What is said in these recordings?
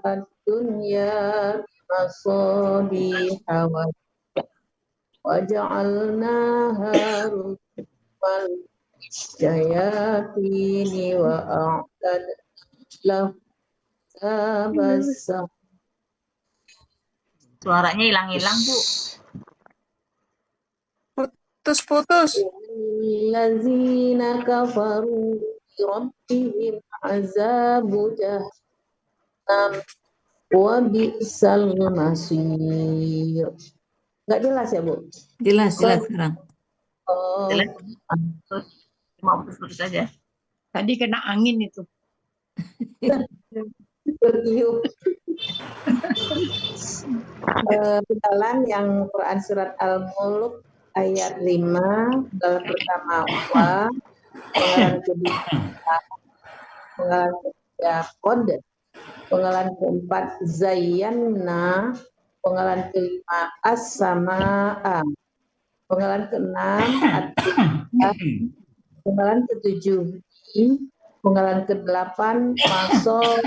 ad-dunya masabiha wa ja'alnaha rujman syayatini wa a'tadna lahum azab. Suaranya hilang-hilang, Bu. Putus-putus. Allazina kafaru bi rabbihim azabu jahannam wa bi'sal masir. Enggak jelas ya, Bu? Jelas sekarang. Oh, Jelas. Mau putus-putus aja. Tadi kena angin itu. bertiup. Jalan yang Quran surat Al-Mulk ayat 5, penggalan pertama wa, penggalan kedua penggalan ketiga qad, penggalan keempat zayyana, penggalan kelima as-samaa, penggalan keenam penggalan ketujuh penggalan kedelapan masol,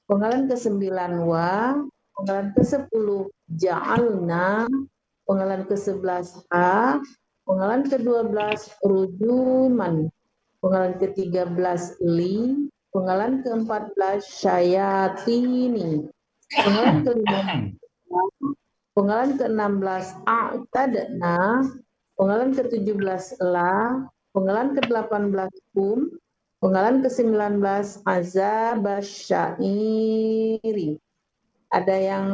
penggalan ke-9 wa, penggalan ke-10 ja'alna, penggalan ke-11 ha, penggalan ke-12 rujuman, penggalan ke-13 li, penggalan ke-14 syayatini, penggalan ke-15 penggalan ke-16 a'tadna, penggalan ke-17 la, penggalan ke-18 penggalan ke-19 azabasyairi. Ada yang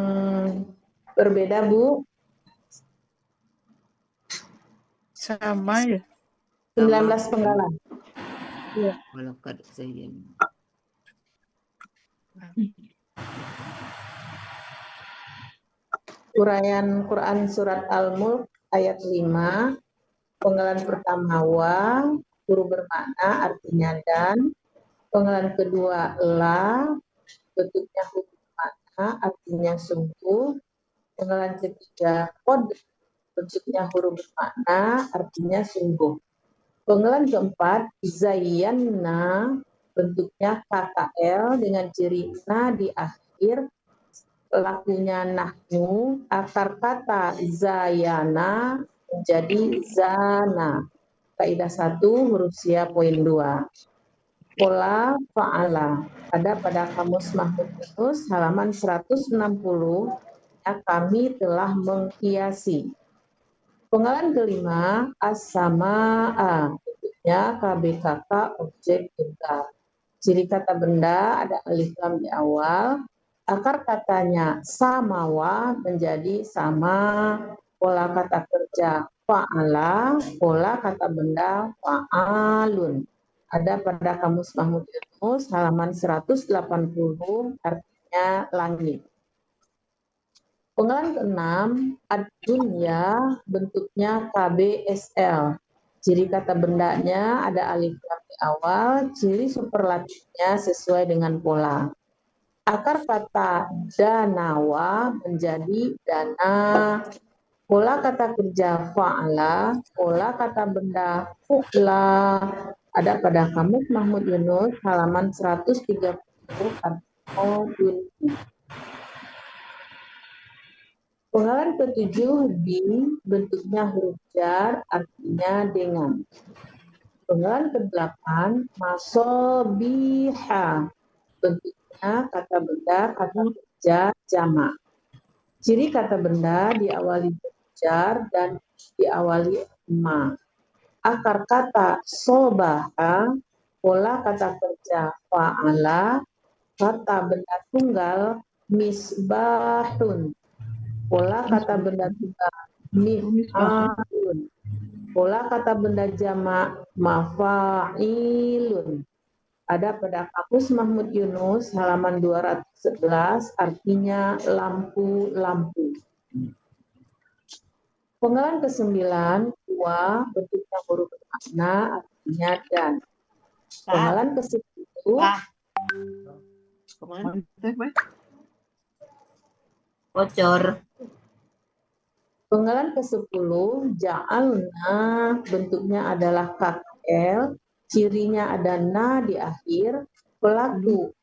berbeda, Bu? Sama ya. 19 penggalan. Iya. Walaqad zayyana. Uraian Quran surat Al-Mulk ayat 5, penggalan pertama wa, huruf bermakna artinya dan, penggalan kedua la, bentuknya huruf bermakna artinya sungguh, penggalan ketiga qad, bentuknya huruf bermakna artinya sungguh. Penggalan keempat zayyana, bentuknya KKL dengan ciri na di akhir, pelakunya nahnu, akar kata zayana menjadi zana. Kaidah 1 huruf sia poin 2. Pola fa'ala ada pada kamus Mahmud Yunus halaman 160 ya, kami telah menghiasi. Penggalan kelima as-samaa, bentuknya KBKK objek benda. Ciri kata benda ada alif lam di awal. Akar katanya samawa menjadi sama, pola kata kerja fa'ala, pola kata benda fa'alun. Ada pada kamus Mahmud Yunus halaman 180 artinya langit. Penggalan ke-6 ad-dunya, bentuknya KBSL. Ciri kata bendanya ada alif lam di awal, ciri superlatifnya sesuai dengan pola. Akar kata danawa menjadi dana, pola kata kerja fa'ala, pola kata benda fu'la. Ada pada kamus Mahmud Yunus halaman 130 artikel bunyi. Penggalan ke-7 bi, bentuknya huruf jar artinya dengan. Penggalan ke-8 masobiha, bentuknya kata benda, kata kerja, jamak. Ciri kata benda diawali jar dan diawali ma. Akar kata sobaha, pola kata kerja fa'ala, kata benda tunggal misbahun, pola kata benda tunggal mif'alun, pola kata benda jamak mafa'ilun. Ada pada kamus Mahmud Yunus halaman 211 artinya lampu-lampu. Penggalan ke-9 wa, bentuknya huruf bermakna artinya dan. Penggalan ke-10 Bocor. Penggalan ke-10 ja'alna, bentuknya adalah KL, cirinya ada na di akhir, pelaku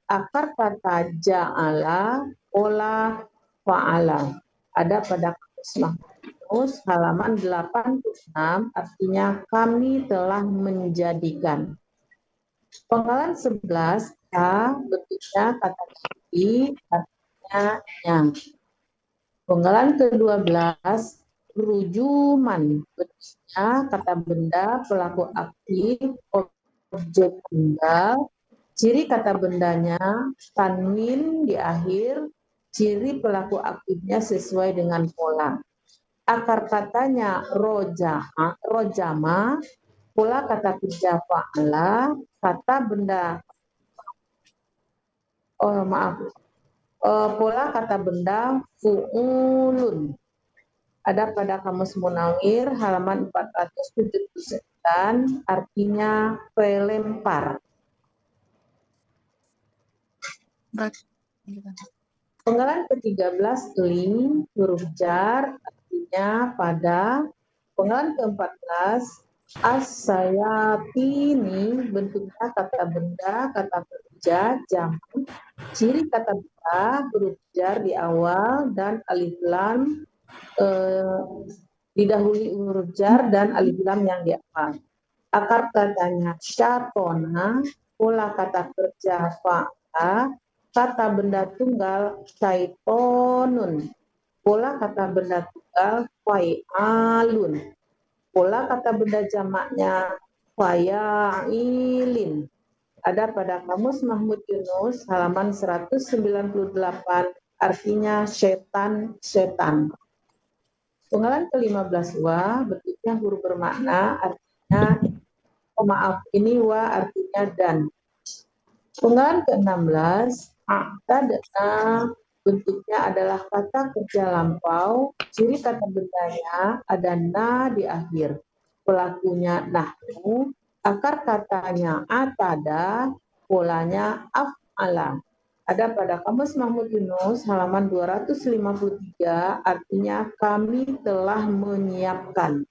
akar kata ja'ala, pola, fa'ala. Ada pada kamus Mahfuz halaman 86, artinya kami telah menjadikan. Penggalan 11, ka, bentuknya kata ganti, artinya yang. Penggalan ke-12, rujuman, bentuknya kata benda, pelaku aktif, objek tunggal, ciri kata bendanya, tanwin di akhir, ciri pelaku aktifnya sesuai dengan pola. Akar katanya rojama, pola kata kerja fa'ala, kata benda, pola kata benda fu'ulun. Ada pada Kamus Munawir halaman 479, artinya pelempar. Penggalan ke-13, ling, huruf jar, artinya pada. Penggalan ke-14, as-sayatini, bentuknya kata benda, kata kerja, jamak. Ciri kata benda, huruf jar di awal dan alif lam, didahului huruf jar dan alif lam yang di awal. Akar katanya syatona, pola kata kerja fa'ala, kata benda tunggal syaitonun, pola kata benda tunggal fa'alun, pola kata benda jamaknya fa'ilin. Ada pada Kamus Mahmud Yunus halaman 198, artinya setan. Penggalan ke-15 wa, bentuknya huruf bermakna, artinya maaf, ini wa artinya dan. Penggalan ke-16, a'tadna, bentuknya adalah kata kerja lampau, ciri kata bendanya ada na di akhir, pelakunya nahnu, akar katanya atada, polanya af'ala. Ada pada Kamus Mahmud Yunus halaman 253, artinya kami telah menyiapkan.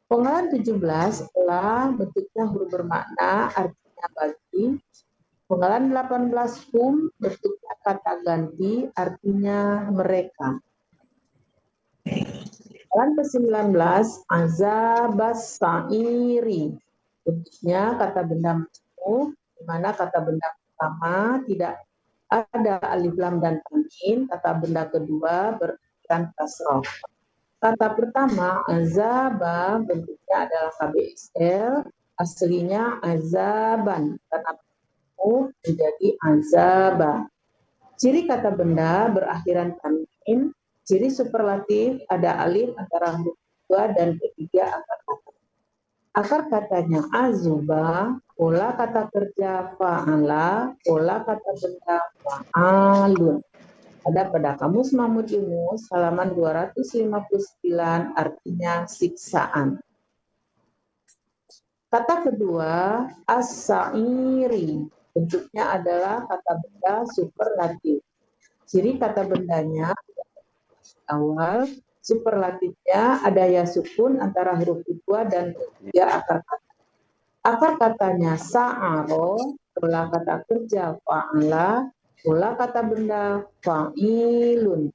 Penggalan 17, telah, bentuknya huruf bermakna, artinya bagi. Penggalan 18, bentuknya kata ganti, artinya mereka. Penggalan ke-19, azabas sa'iri, bentuknya kata benda majmuk, di mana kata benda pertama tidak ada alif lam dan tanwin, kata benda kedua berakhiran kasroh. Kata pertama azaba, bentuknya adalah KBSL, aslinya azaban, karena menjadi azaba. Ciri kata benda berakhiran tanwin, ciri superlatif ada alif antara huruf kedua dan ketiga akar kata. Akar katanya azuba, pola kata kerja fa'ala, pola kata benda fa'alun. Ada pada Kamus Mahmud Yunus halaman 259, artinya siksaan. Kata kedua, as-sa'iri, bentuknya adalah kata benda superlatif. Ciri kata bendanya awal, superlatifnya ada ya sukun antara huruf kedua dan ketiga akar kata. Akar katanya sa'aro, pola kata kerja fa'ala, pola kata benda fa'ilun.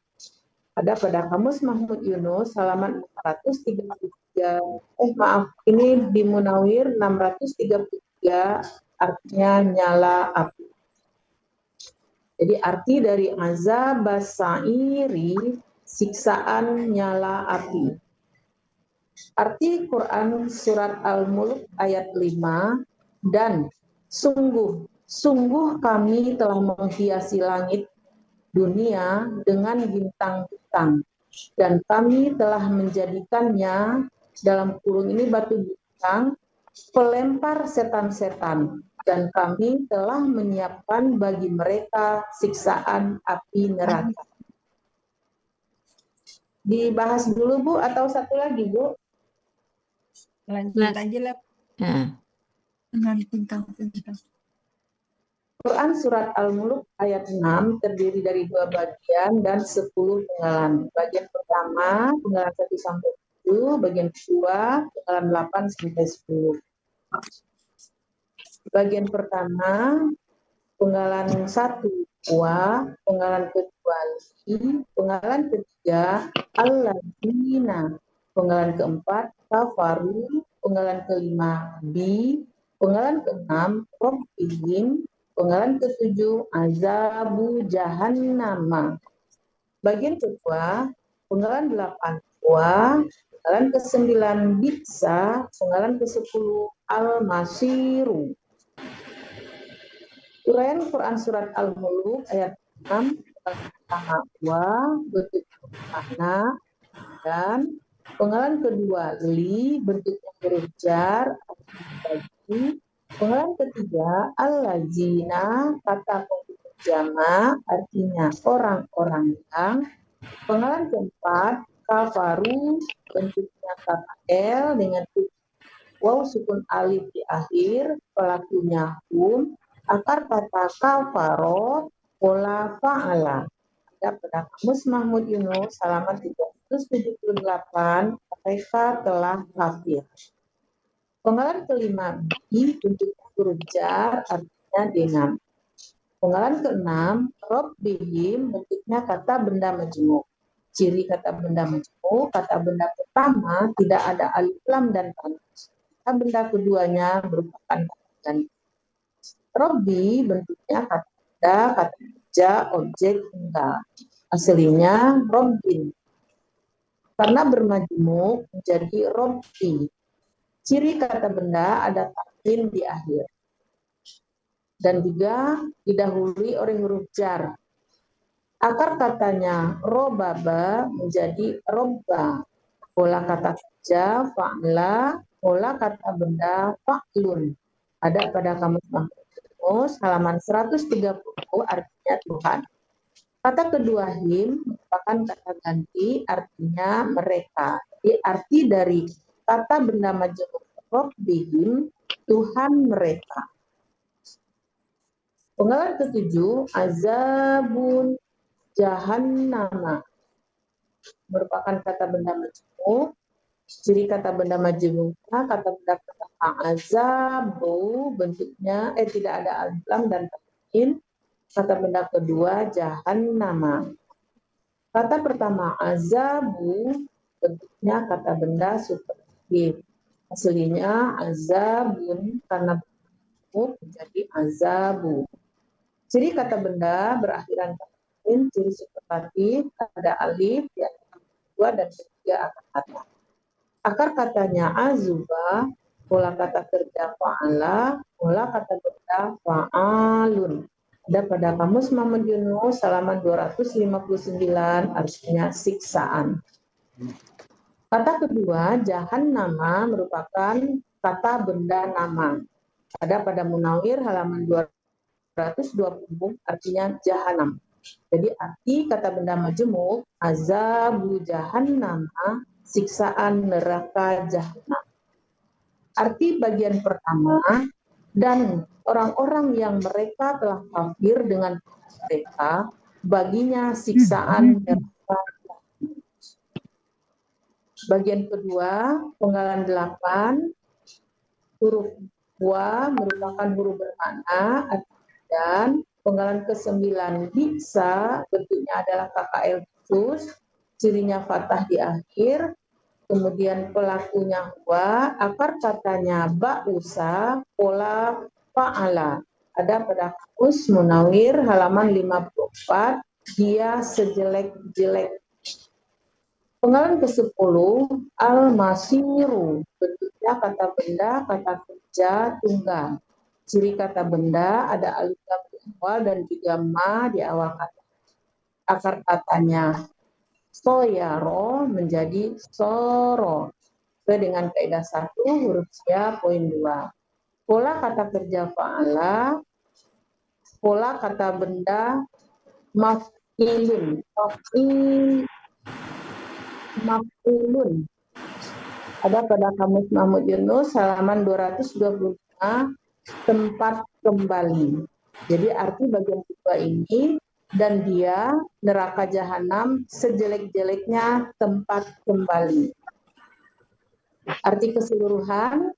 Ada pada Kamus Mahmud Yunus halaman 433, ini di Munawir 633, artinya nyala api. Jadi arti dari azabas sa'iri, siksaan nyala api. Arti Quran surat Al-Mulk ayat 5, dan sungguh kami telah menghiasi langit dunia dengan bintang-bintang, dan kami telah menjadikannya, dalam kurung ini batu bintang, pelempar setan-setan, dan kami telah menyiapkan bagi mereka siksaan api neraka. Dibahas dulu Bu, atau satu lagi Bu? Lanjut aja lah. Nah, Dengan bintang-bintang. Quran surat Al-Mulk ayat 6 terdiri dari 2 bagian dan 10 penggalan. Bagian pertama penggalan 1 sampai 7, bagian kedua penggalan 8 sampai 10. Bagian pertama penggalan 1 wa, penggalan kedua li, penggalan ketiga alladzina, penggalan keempat kafaru, penggalan kelima bi, penggalan keenam rabbihim, penggalan ketujuh azabu jahannama. Bagian kedua, penggalan 8 wa, penggalan ke-9 bisa, penggalan ke-10 al-masiru. Uraian Quran surat Al-Muluk ayat 6, penggalan pertama wa, bentuk makna, dan penggalan kedua li, bentuknya huruf jar, bagi. Penggalan ketiga allazina, kata penghitung jama, artinya orang-orang yang. Penggalan keempat kafaru, bentuknya KL dengan waw sukun alif di akhir, pelakunya hum, akar kata kafaro, pola fa'ala. Ada pada kamus Mahmud Yunus halaman 378, mereka telah kafir. Penggalan kelima bi, bentuk huruf jar, artinya dengan. Penggalan keenam rabbihim, bentuknya kata benda majmuk. Ciri kata benda majmuk, kata benda pertama tidak ada alif lam dan tanah. Kata benda keduanya merupakan kata ganti. Robbi bentuknya kata benda, kata kerja, objek, tunggal. Aslinya robbin. Karena bermajmuk menjadi robbi. Ciri kata benda ada tanwin di akhir. Dan juga didahului oleh huruf jar. Akar katanya robaba menjadi robba. Pola kata kerja fa'la, pola kata benda fa'lun. Ada pada kamus Mahmud Yunus halaman 130, artinya Tuhan. Kata kedua him merupakan kata ganti, artinya mereka. Jadi arti dari kata benda majmuk rabbihim, Tuhan mereka. Penggalan ketujuh azabun jahannama merupakan kata benda majmuk. Ciri kata benda majmuknya kata benda pertama azabu, bentuknya tidak ada alif lam dan tanwin. Kata benda kedua jahannama. Kata pertama azabu, bentuknya kata benda superlatif. Aslinya azabun, karena majmuk menjadi azabu. Ciri kata benda berakhiran tanwin, ciri superlatif, ada alif di antara kedua dan ketiga akar kata. Akar katanya azuba, pola kata kerja fa'ala, pola kata benda fa'alun. Ada pada kamus Mahmud Yunus halaman 259, artinya siksaan. Kata kedua jahannama merupakan kata benda nama. Ada pada Munawir halaman 220, artinya jahanam. Jadi arti kata benda majmuk azabu jahannam, siksaan neraka jahanam. Arti bagian pertama, dan orang-orang yang mereka telah kafir dengan mereka, baginya siksaan neraka jahanam. Bagian kedua, penggalan 8, huruf wa merupakan huruf bermakna dan penggalan ke-9 bisa, bentuknya adalah KKL khusus, cirinya fathah di akhir, kemudian pelakunya wa, akar katanya ba'usa, pola fa'ala. Ada pada kamus Munawir halaman 54, dia sejelek-jelek. Penggalan ke-10 al-masiru, bentuknya kata benda, kata kerja, tunggal. Ciri kata benda ada alif lam di awal dan juga ma di awal kata. Akar katanya soyaro menjadi soro. Sesuai dengan kaidah 1 huruf ya poin 2. Pola kata kerja fa'ala, pola kata benda maf'ilun. Maf'ulun. Ada pada kamus Mahmud Yunus halaman 225, tempat kembali. Jadi arti bagian kedua ini, dan dia neraka jahanam sejelek-jeleknya tempat kembali. Arti keseluruhan,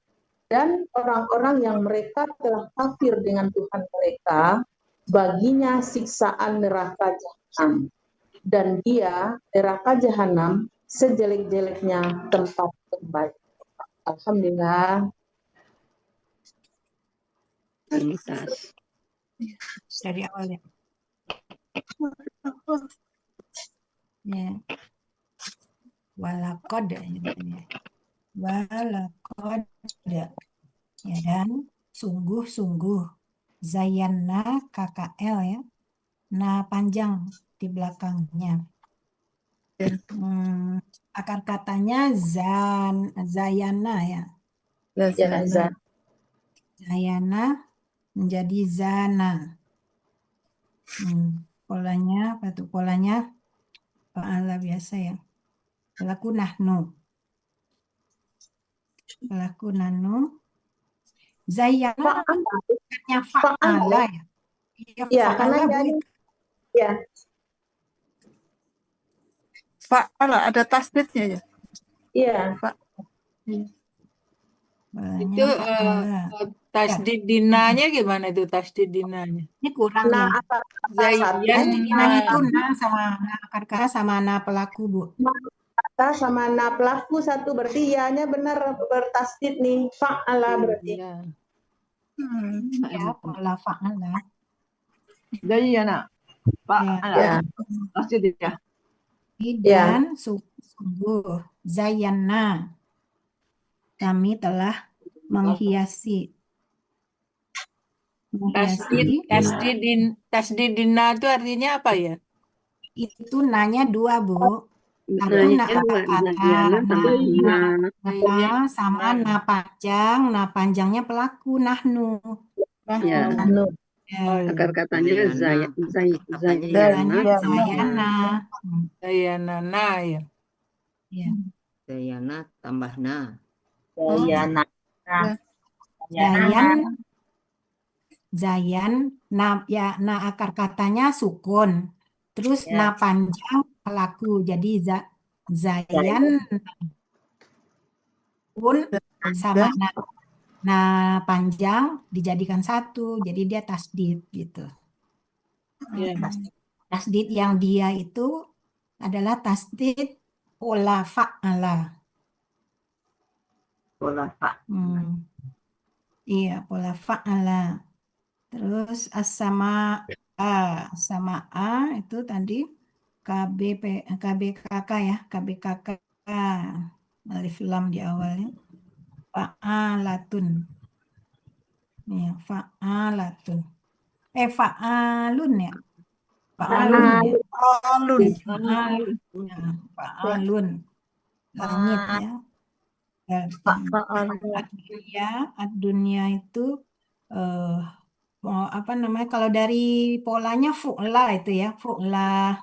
dan orang-orang yang mereka telah kafir dengan Tuhan mereka, baginya siksaan neraka jahanam, dan dia neraka jahanam sejelek-jeleknya tempat kembali. Alhamdulillah. Mumtaz. Dari awal ya. Ya. Walakod ya. Walakod ya. Dan sungguh-sungguh Zayanna KKL ya. Nah panjang di belakangnya. Akar katanya Zayana ya. Ya, Zan. Zayana menjadi Zana. Polanya apa tuh? Polanya fa'ala biasa ya. Pelaku nahnu. Pelaku nahnu. Zayana katanya fa'ala ya. Iya, Ya, fa'ala karena Bu. ya, Fa'ala ada tasdidnya ya. iya. Polanya Itu fa'ala. tasdid dinanya gimana itu tasdid dinanya? Ini kurang Nah, ya. akar kata satu Tasdidinanya itu na sama na akar kata sama na pelaku Bu. kata sama na pelaku satu, berarti ianya benar bertasdid nih. Fa'ala berarti. Iya. Ya, pola fa'ala. Zayyana. Fa'ala. Ya. Tasdid ya. Dan sungguh Zayyana. Kami telah menghiasi. Tasdidina itu artinya apa ya? Itu nanya dua Bu. Satu Nanya na akar kata. Zayyana tambah Na sama na panjang. Na panjangnya pelaku nahnu. ya. Ya. Akar katanya Katanya Zayyana. Zayanana ya. Ya. Zayana tambah na. Zayana. Zayan, na ya na akar katanya sukun, terus na panjang pelaku, jadi Zayan pun sama na panjang dijadikan satu, jadi dia tasdid gitu. Tasdid yang dia itu adalah tasdid pola fa'ala. Pola fa'ala. Iya, pola fa'ala. Terus sama A itu tadi KBKK ya, KBKK alif lam di awalnya. Fa'alatun. Ya, fa'alatun. Fa'alun ya. Fa'alun ya. Fa'alun. Langit ya. Ad-dunya itu apa namanya, kalau dari polanya fu'la itu ya, fu'la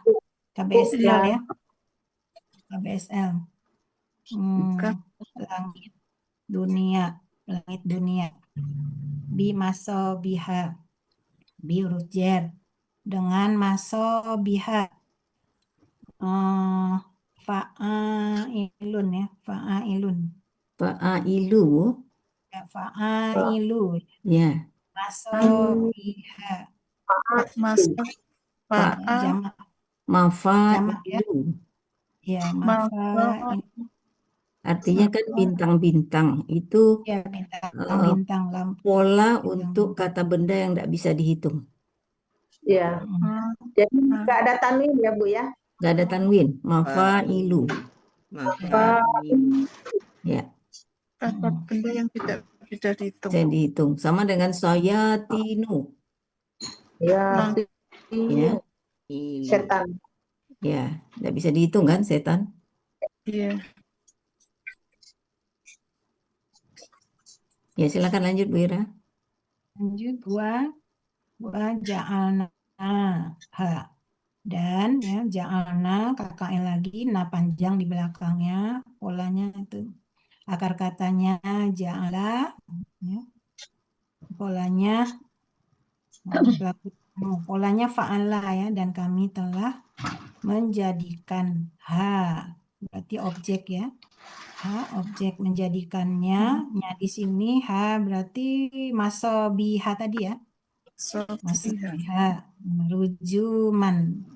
KBSL ya, KBSL. Langit dunia bi maso biha bi huruf jar dengan maso biha fa'ilun ya, fa'ilun ya, fa'ilu Ya. maso biha jamak ya. Ya, Artinya kan bintang-bintang itu ya, bintang lampu. pola untuk kata benda yang tidak bisa dihitung. Ya. Jadi nggak ada tanwin ya Bu ya? Nggak ada tanwin. Mafailu. Ya. Kata benda yang tidak bisa dihitung. Saya dihitung. Sama dengan sayatinu. Ya. Ya. Setan. Ya, tidak bisa dihitung kan setan? Iya. Ya, silakan lanjut Bu Ira. Lanjut wa ja'alna ha. Dan ya ja'alna KKL lagi, na panjang di belakangnya, polanya itu akar katanya ja'ala ya. Polanya fa'ala ya, dan kami telah menjadikan ha, berarti objek ya. Ha objek menjadikannya. Ya, di sini ha berarti maso biha tadi ya. Sofiha. Sofiha. Rujuman.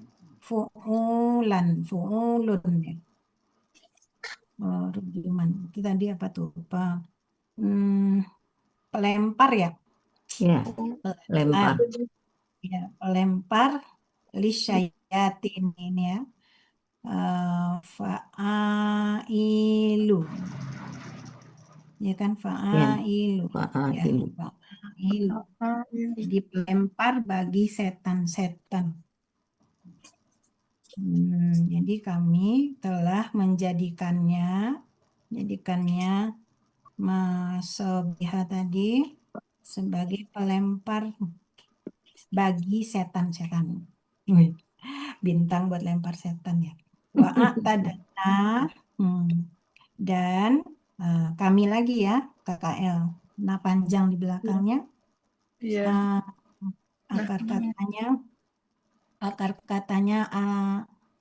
Fu'ulun ya. Rujuman. Itu tadi apa tuh? Pelempar ya. Ya, lempar. Ya, pelempar lisyayatin ini ya. Fa'ailu. Ya kan Ya, fa'ailu. Ya, fa'ailu. fa'ailu. Jadi pelempar bagi setan-setan. Jadi kami telah menjadikannya Sobiha tadi sebagai pelempar bagi setan-setan. Bintang buat lempar setan ya. Wa'atadna. Dan kami lagi ya, KKL. Nah, panjang di belakangnya. Iya. Akar katanya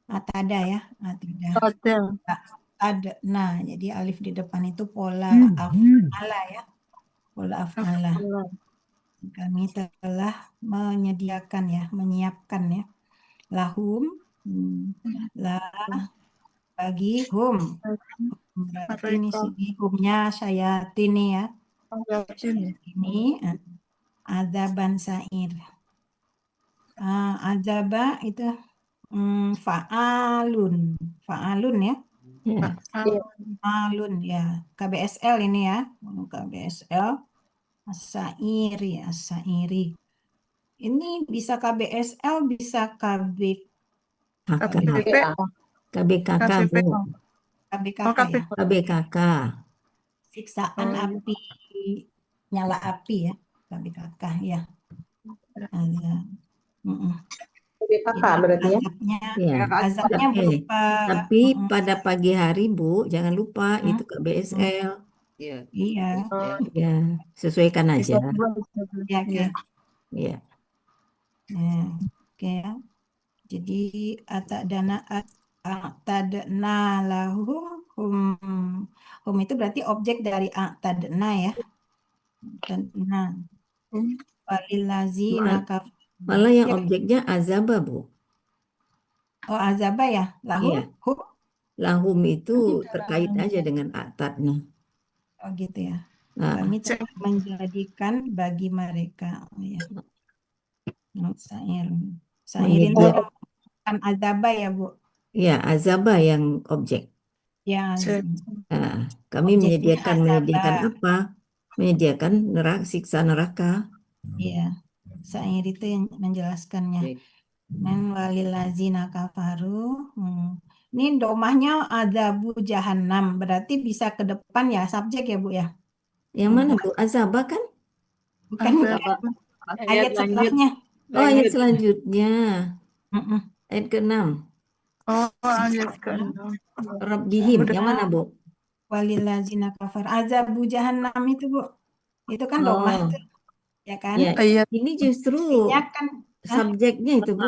atada ya, atada. Ada. Nah, jadi alif di depan itu pola af'ala ya, pola af'ala. Kami telah menyiapkan ya, lahum, bagi hum. Berarti ini sini humnya syayatin ya. Ini azaban sa'ir. Azaba itu fa'alun ya. Ya. Fa'alun ya. KBSL ini ya. KBSL as-sa'iri. Ini bisa KBSL, bisa KBKK, Bu. KBKK. Siksaan api, nyala api ya. KBKK ya. KBKK Jadi berarti ya. azabnya berupa Tapi pada pagi hari, Bu, jangan lupa itu KBSL. iya. Ya, sesuaikan aja. Ya, oke. Ya. Oke ya. Jadi atadna lahum hum itu berarti objek dari atadna ya. Atadna. Walillazina kafir. Malah yang objeknya azaba, Bu. Oh, azaba ya. Lahum. Iya. Lahum itu terkait aja dengan atadna. Oh gitu ya. Nah, Kami telah menjadikan bagi mereka. Ya. Sairin itu bukan azaba ya, Bu? ya, azaba yang objek. Ya, Nah, kami objeknya menyediakan apa? Menyediakan siksa neraka. Iya, Sair itu yang menjelaskannya. Men walilazina kafaru. Ini domahnya adzabu jahannam. Berarti bisa ke depan ya, subjek ya, Bu ya? Yang mana, Bu? Azaba kan? Bukan, ayat setelahnya. Oh, ayat selanjutnya. Ayat ke-6. Oh, ayat ke-6. Rabbihim, yang mana, Bu? Walilazina kafar. Azabu jahannam itu, Bu. Itu kan domah tuh. Ya kan? Ya, ini justru subjeknya itu, Bu.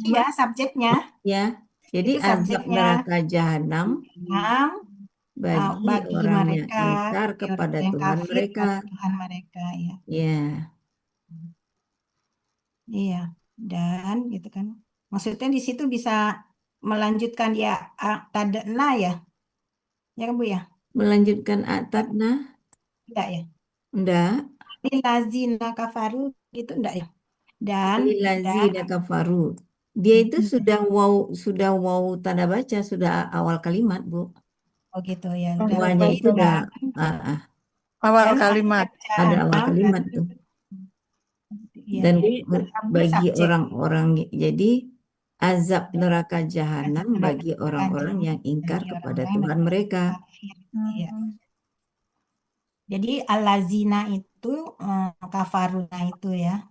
Iya, subjeknya. Ya, jadi Itu azab subjeknya. neraka jahanam bagi orang yang ingkar kepada Tuhan mereka. Ya. Ya. Iya, dan gitu kan. Maksudnya di situ bisa melanjutkan ya tadna ya. Ya kan, Bu ya? Melanjutkan atadna? Enggak ya? Enggak. Lazina kafaru itu enggak ya? Dan Lazina kafaru. Dia itu sudah wow tanda baca, sudah awal kalimat, Bu. oh gitu ya. Semuanya itu udah awal kalimat. ada awal kalimat tuh. Dan bagi orang-orang, jadi azab neraka jahanam bagi orang-orang yang ingkar kepada Tuhan mereka. Jadi alazina itu kafaruna itu ya.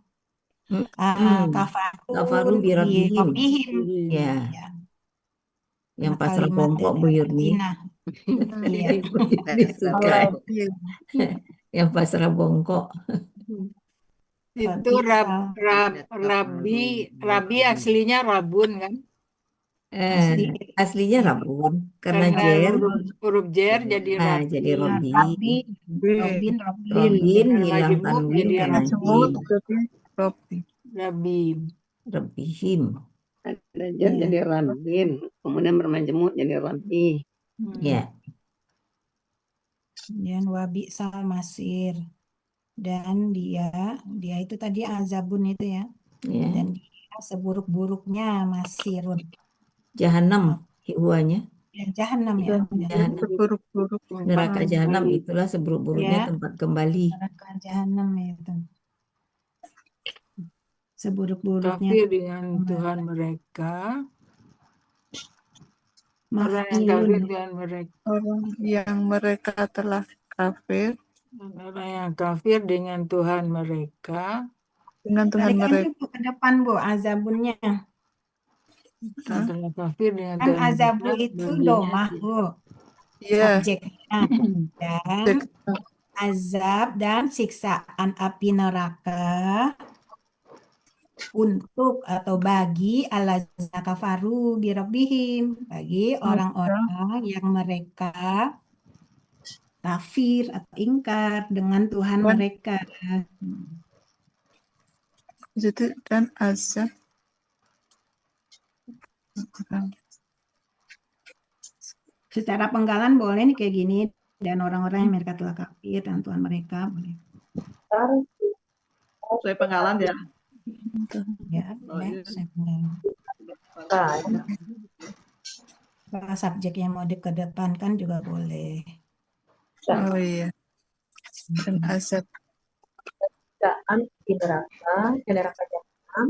Kafaru birabihim. Ya. Yang pasrah bongkok Bu Yurni. Iya. Disukai. Yang pasrah bongkok. Itu Rabi aslinya Rabun kan? Aslinya Rabun karena jer huruf jer jadi Rabi. Jadi Robi. Robin Robin hilang tanwin karena jin. Robi. Rabim. Rabbihim. Ada jar Iya. jadi Rabin. Kemudian bermajemuk jadi Rabbi. Ya, Kemudian wabi sal masir. Dan dia itu tadi azabun itu ya. ya. Dan dia seburuk-buruknya masirun. Jahanam hiwanya. Ya, jahanam ya. Dan Jahanam. seburuk-buruk Neraka tempat jahanam kembali. itulah seburuk-buruknya Ya. tempat kembali. Neraka jahanam itu. Seburuk-buruknya Kafir dengan kembali. Tuhan mereka. Orang yang Maf'ilun. kafir dengan mereka. Orang yang mereka telah kafir Orang yang kafir dengan Tuhan mereka. dengan Tuhan Balik mereka. aja Bu, ke depan Bu, azabunnya. Yang telah kafir dengan Kan Tuhan azabu mereka. itu Baginya domah Bu, Iya. subjeknya. Dan azab dan siksaan api neraka untuk atau bagi allazina kafaru birabbihim, bagi orang-orang yang mereka kafir atau ingkar dengan Tuhan Dan- mereka. Jadi dan azab. Secara penggalan boleh nih kayak gini, dan orang-orang yang mereka telah kafir dan Tuhan mereka boleh. Sesuai penggalan ya. Ya, boleh. iya. Saya penggalan. Kalau subjeknya mau dikedepankan juga boleh. Oh iya. Dan azab. Siksaan di neraka jahanam.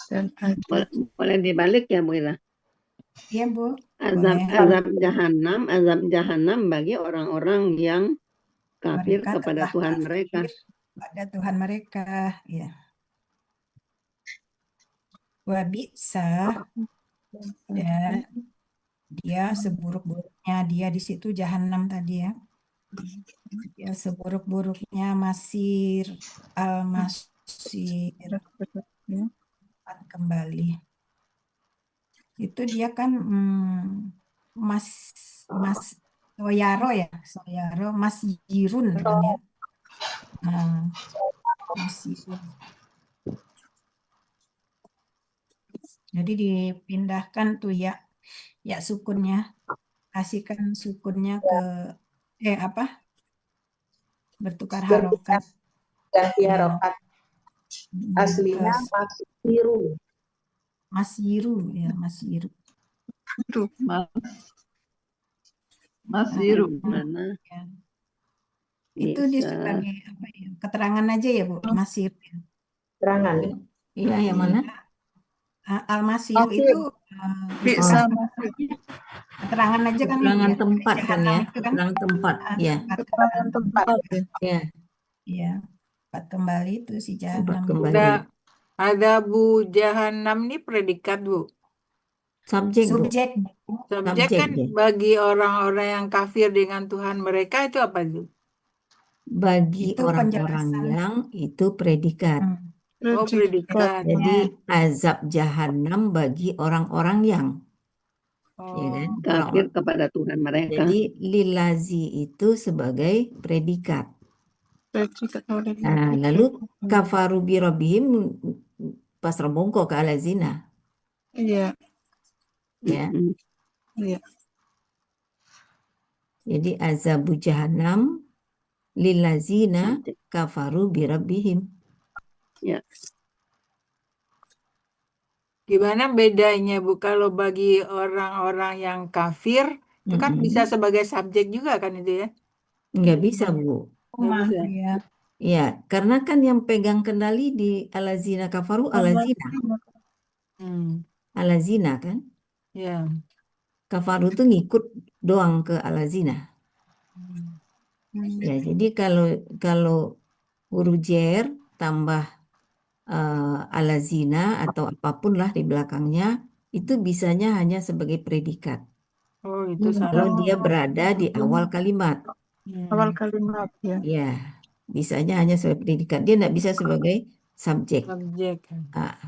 Dan azab. Boleh dibalik ya, Bu Ira? Iya Bu, Azab boleh. azab jahanam bagi orang-orang yang kafir Mereka kepada telah Tuhan kafir mereka. pada Tuhan mereka. Ya. Wabisa, dan dia seburuk-buruknya dia di situ jahanam tadi ya. Dia seburuk-buruknya masir al-masir tempat kembali. Itu dia kan mas soyaro ya, soyaro masjirun kan ya. Nah, masjirun. Jadi dipindahkan tuh ya sukunnya, kasihkan sukunnya ke bertukar harokat. Ganti Ya. harokat. Aslinya masyiru. Masyiru ya, masyiru. Itu Masyiru mana? Ya. Itu dia Bisa. sebagai apa ya? Keterangan aja ya Bu, masyiru. Terangan. Iya, yang mana? Al-masyiru itu bisa keterangan aja kan Bu Keterangan ya. tempat kan ya. Jahanam itu kan Keterangan tempat, ya. keterangan tempat ya. Ya, Ya, tempat kembali itu si tempat jahanam. kembali. Adabu jahanam ini predikat Bu. Subjek, Bu. Subjek. Subjek Subjek kan ya. bagi orang-orang yang kafir dengan Tuhan mereka itu apa itu? Bagi Itu orang-orang penjelasan. yang itu predikat. Oh, predikat. Jadi azab jahanam bagi orang-orang yang, ya kan? Oh, Kafir kepada Tuhan mereka. Jadi lilazi itu sebagai predikat. Nah, lalu kafaru bi rabbihim pasrah bongko ke alazina, Iya. ya. Iya. Jadi azabu jahannam lilazina kafaru bi rabbihim. Ya. gimana bedanya Bu kalau bagi orang-orang yang kafir itu kan bisa sebagai subjek juga kan itu ya? Nggak bisa, Bu. Nggak bisa. Ya. Ya, karena kan yang pegang kendali di alazina kafaru alazina. Alazina kan. Ya. Kafaru itu ngikut doang ke alazina. Ya, jadi kalau huruf jer tambah alazina atau apapun lah di belakangnya itu bisanya hanya sebagai predikat. Oh, itu Kalau salah. dia berada di awal kalimat, Awal kalimat ya. ya bisanya hanya sebagai predikat. Dia tidak bisa sebagai subjek. Subjek. Ah,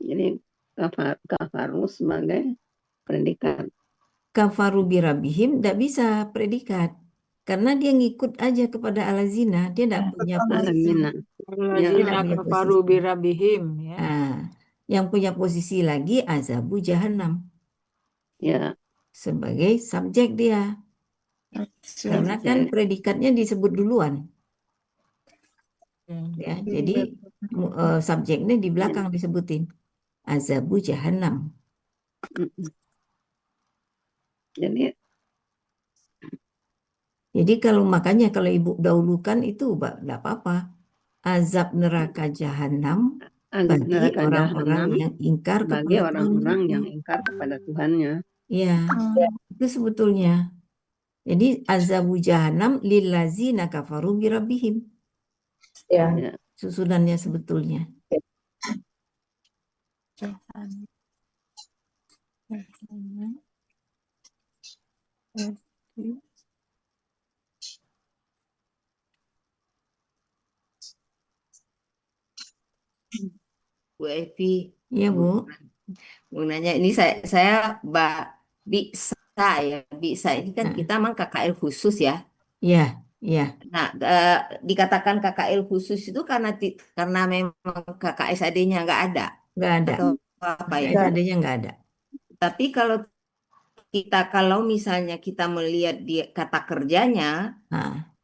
Jadi kafaru sebagai predikat. kafaru birabihim tidak bisa predikat. Karena dia ngikut aja kepada alazina, dia tidak punya posisi. Alamina. Ya. Dia tidak Allazina punya kafaru posisi. birabihim ya. Yang punya posisi lagi azabu jahanam Ya. sebagai subjek dia. Karena kan predikatnya disebut duluan. Ya, jadi subjeknya di belakang disebutin azabu jahanam. Jadi makanya kalau ibu dahulukan itu tidak apa-apa. Azab neraka jahanam Azab bagi neraka orang-orang jahanam yang ingkar bagi kepada orang-orang Tuhan yang mereka. ingkar kepada Tuhannya. Ya, itu sebetulnya. Jadi azabu jahanam lillazina kafaru birabihim. Ya. Susunannya sebetulnya. Bu Evi, Iya Bu. mau nanya ini saya Mbak Bisa ya, Bisa ini kan kita emang KKL khusus ya. Iya, iya. Nah, dikatakan KKL khusus itu karena memang KKSAD-nya nggak ada Nggak ada. atau apa ya? KKSAD-nya nggak ada. Tapi kalau misalnya kita melihat di kata kerjanya,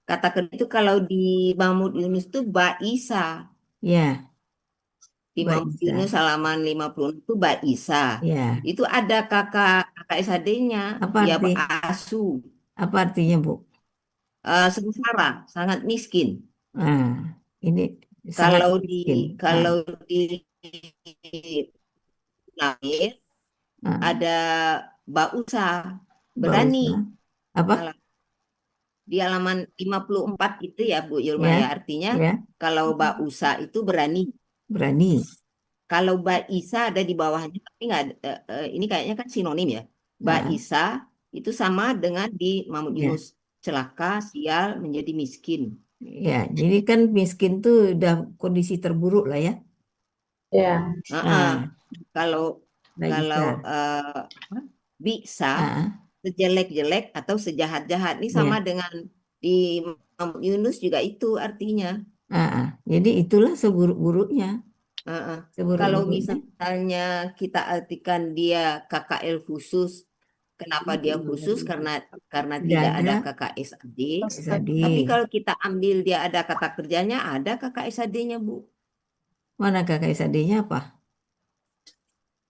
kata kerja itu kalau di Mahmud Yunus itu Baisa. Ya. Di Mahmud Yunus halaman 50 itu Baisa. Ya. Itu ada KKSAD-nya, Apa ya arti? asu. Apa artinya Bu? Sengsara, sangat miskin. Ini sangat Kalau miskin. di lahir ada Bausa, berani. Apa? Di halaman 54 itu ya Bu Yurmaya, artinya kalau Bausa itu berani. Berani. Kalau Baisa ada di bawahnya, tapi nggak ada, ini kayaknya kan sinonim ya. Baisa itu sama dengan di Mahmud Yunus, celaka, sial, menjadi miskin. Ya, jadi kan miskin tuh udah kondisi terburuk lah ya. Ya. Kalau bisa sejelek-jelek atau sejahat-jahat ini sama dengan di Mahmud Yunus juga itu artinya. Jadi itulah seburuk-buruknya. Kalau misalnya kita artikan dia KKL khusus, kenapa dia khusus? Karena tidak ada KKSAD. Tapi kalau kita ambil dia ada kata kerjanya, ada KKSAD-nya Bu. Mana KKSAD-nya apa?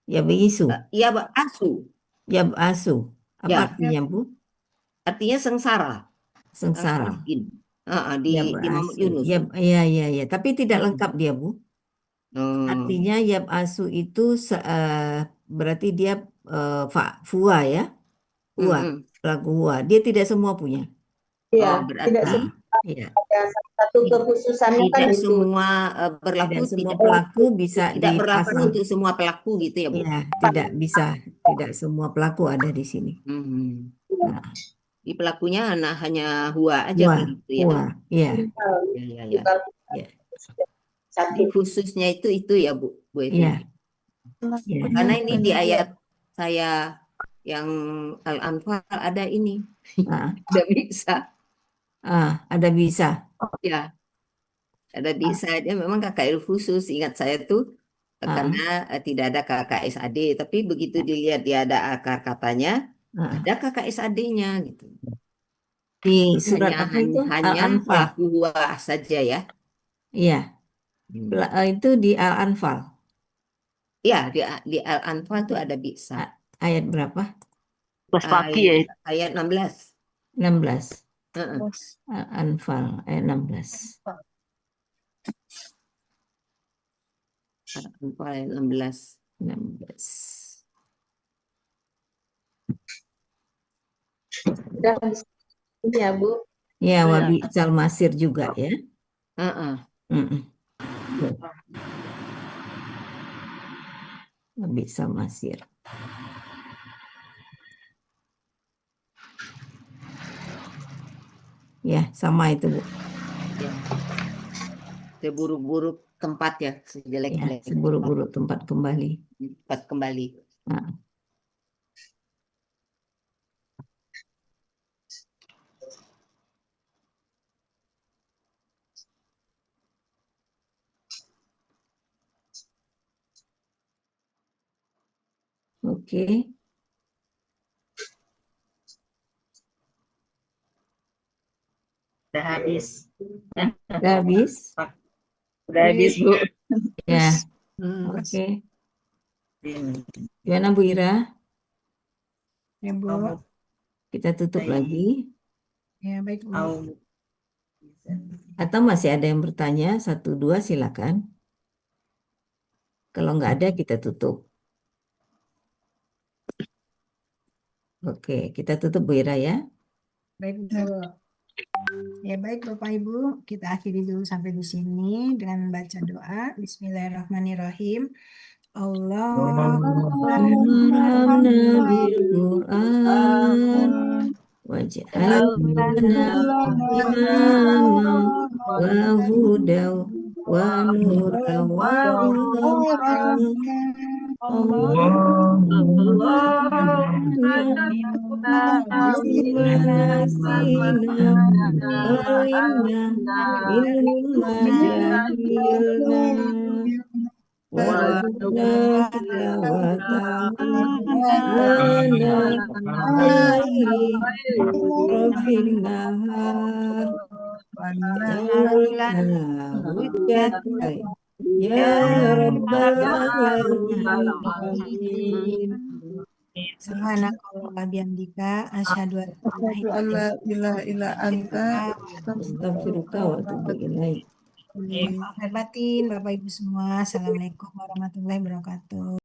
Ya beisu. Ya asu. Ya asu. Apa artinya Bu? Artinya sengsara. Sengsara. Miskin. Di Mahmud Yunus. Ya. Tapi tidak lengkap dia Bu. Artinya yab asu itu berarti dia fua ya. Pelaku hua. Dia tidak semua punya. Iya, berarti tidak ada satu kekhususannya kan tidak itu. semua berlaku, Tidak semua pelaku bisa tidak berlaku dipasang. untuk semua pelaku gitu ya Bu? Iya, tidak bisa. Tidak semua pelaku ada di sini. Di pelakunya hanya hua aja gitu ya. Hua, iya. Ya. Khususnya itu ya Bu Evi. Iya. Karena ini di ayat saya yang Al-Anfal ada ini. Ada bisa. Ada bisa. Ya. Ada bisa. Dia memang KKL khusus. Ingat saya tuh karena tidak ada KKSAD. Tapi begitu dilihat dia ada akar katanya, ada KKSAD-nya gitu. Di surat apa itu? Hanya pelaku hua saja ya. Iya. Itu di Al-Anfal. Iya, di Al-Anfal itu ada bisa. Ayat berapa? Ayat 16. 16. Al-Anfal ayat 16. Al-Anfal ayat 16. 16. Dan ya Bu. Ya, wabi masir juga ya. Wabi masir. Ya, sama itu Bu. Seburuk-buruk tempat ya, sejelek-jelek. Seburuk-buruk tempat kembali. Tempat kembali. Oke, Udah habis. udah habis? Udah habis, Bu. Ya, Hmm. oke. Gimana Bu Ira? Ya, Bu. Kita tutup lagi. Ya, baik, Bu. Atau masih ada yang bertanya? 1, 2, silakan. Kalau nggak ada, kita tutup. Oke, kita tutup Bu Ira ya. Baik, Bu. Ya, baik Bapak Ibu, kita akhiri dulu sampai di sini dengan baca doa. Bismillahirrahmanirrahim. Warhamna bil Qur'an waj'alna imama wa hudaw wa nura wa warzuqna tilawatahu atrofin nahar hujjatan ya rabbal alamin. Subhanakallah bihamdika asyhadu an la Asyhadu an la ilaha illa anta Astaghfiruka wa atubu ilaik. ilaha illa anta. Batin Bapak Ibu semua. Assalamualaikum warahmatullahi wabarakatuh.